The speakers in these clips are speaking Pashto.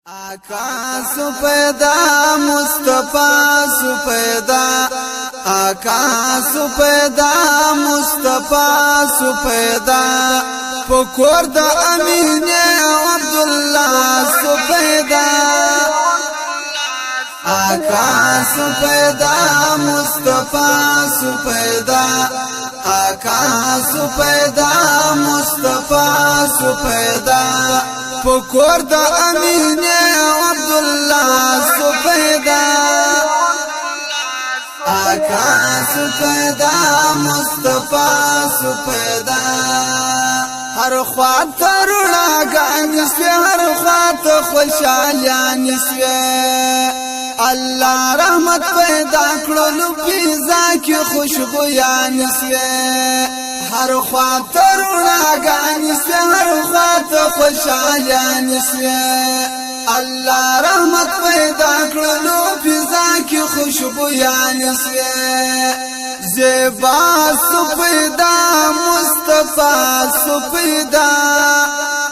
آقا سپیدا مصطفی سپیدا آقا سپیدا مصطفی سپیدا پکور د امین عبدالله سپیدا آقا سپیدا مصطفی سپیدا آقا سپیدا مصطفی سپیدا پکور د امین عبدالله سپیدا آقا سپیدا مصطفی سپیدا هر خواته رڼاګانې سوې هر خواته خوشحالیانې سوې الله رحمت پیدا کړلو فضا کې خوشبویانې سوې هر خواته رڼاګانې سوې هر خواته خوشحالیانې سوې الله رحمت پیدا کړلو فضا کې خوشبویانې سوې زیبا سپیدا مصطفی سپیدا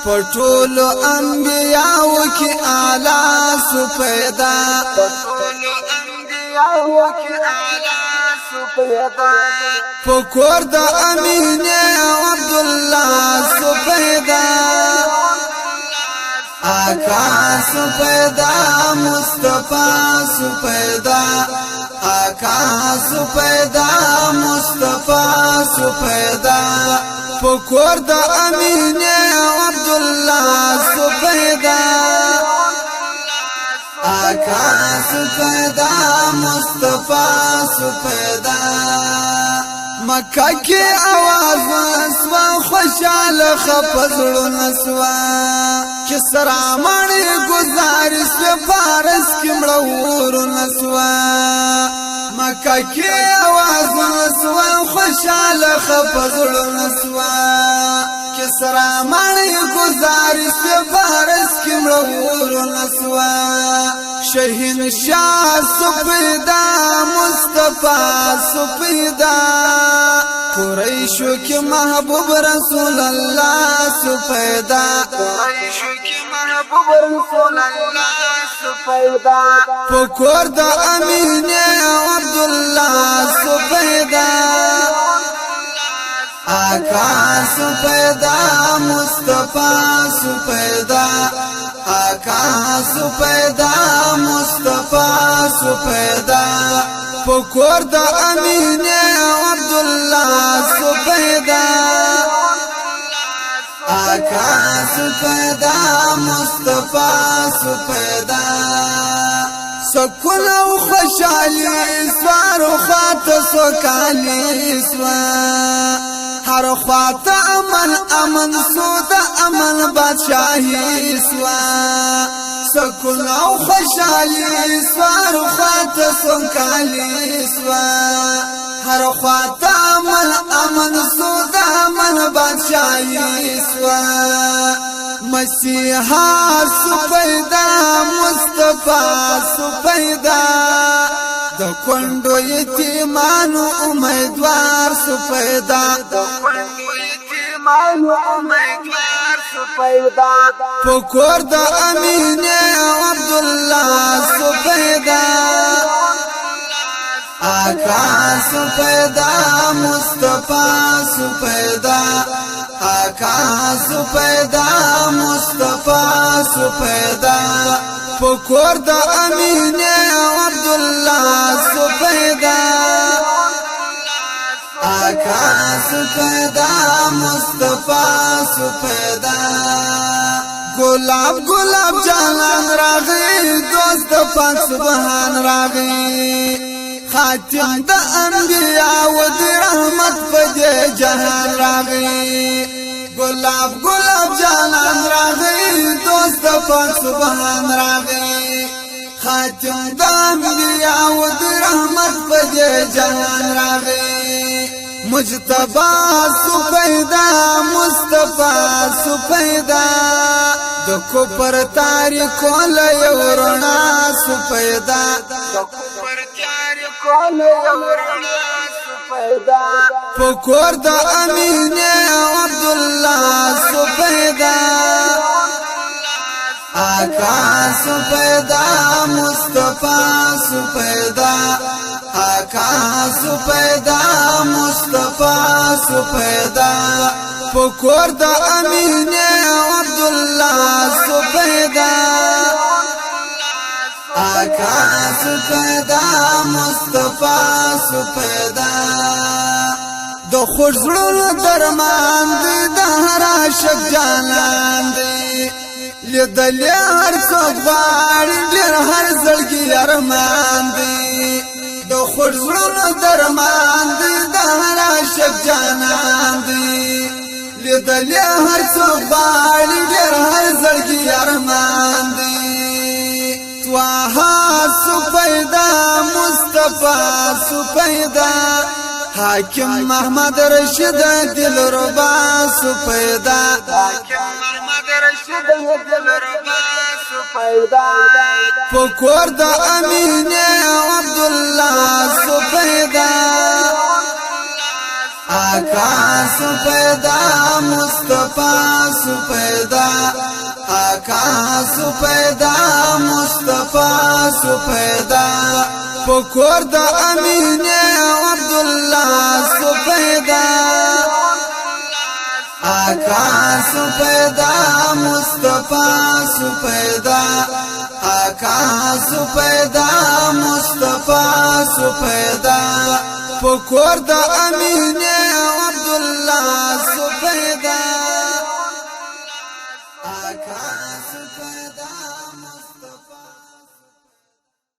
پټول انبیاء کی اعلی سپیدا پټول انبیاء کی اعلی سپیدا پکور د امین عبدالله سپیدا آقا سپیدا مصطفی سپیدا آقا سپیدا مصطفی سپیدا پکور د امین عبدالله سپیدا آقا سپیدا مصطفی سپیدا مکه کی आवाज وسوا خوشاله خپزړو نسوا کسرا مړی گزارش فارس کی مړور نسوا مکه کی आवाज وسوا خوشاله خپزړو نسوا کسرا مړی گزارش فارس کی مړور نسوا شهین شاه سپیدا مصطفی سپیدا قریشو کی محبوب رسول الله سپیدا قریشو کی محبوب رسول الله سپیدا پکور د امین عبدالله سپیدا آقا سپیدا مصطفی سپیدا آقا سپیدا مصطفی سپیدا پکور د امین عبدالله سپیدا آقا سپیدا مصطفی سپیدا سکون او خوشحالی سوار و خوات سوکالی سوار هر خوات امن سود امن بادشاہی سوار سکون او خوشحالی سوار و خوات سوکالی سوار هر خوات امن سود امن بادشاہی سوار مسیحا سپیدا مصطفی سپیدا د کندو یتیمانو امیدوار سپیدا د کندو یتیمانو امیدوار سپیدا پکور د امین عبدالله سپیدا آقا سپیدا مصطفی سپیدا آقا سپیدا مصطفی سپیدا پکور د امین عبدالله سپیدا آقا سپیدا مصطفی سپیدا گلاب گلاب جانان راغی دوست پاک سبحان راغی خاتم د انبیاء و د رحمت په جهان راغی گلاب گلاب جانان راغی دوست پاک سبحان راغی خاتم د انبیاء و د رحمت په جهان راغی مجتبی سپیدا مصطفی سپیدا د کوپر تاریخو له یو رڼا سپیدا د کوپر تاریخو له یو رڼا سپیدا پکور د امین عبدالله سپیدا آقا سپیدا مصطفی سپیدا آقا سپیدا مصطفی سپیدا پکور د امین عبدالله سپیدا آقا سپیدا مصطفی سپیدا د خوږ زړونو درمان دی د هر عاشق جانان دی لیدلی هر څوک غواړي ډېر هر زړګي ارمان دی د خوږ زړونو درمان دی د هر عاشق جانان دی لیدلی هر څوک غواړي ډېر هر زړګي ارمان دی طه سپیدا مصطفی سپیدا حاکم محمد رشید دلربا سپیدا حاکم محمد رشید دلربا سپیدا پکور د امین عبدالله سپیدا آقا سپیدا مصطفی سپیدا آقا سپیدا مصطفی سپیدا پکور د امین عبدالله سپیدا آقا سپیدا مصطفی سپیدا آقا سپیدا مصطفی سپیدا پکور د امین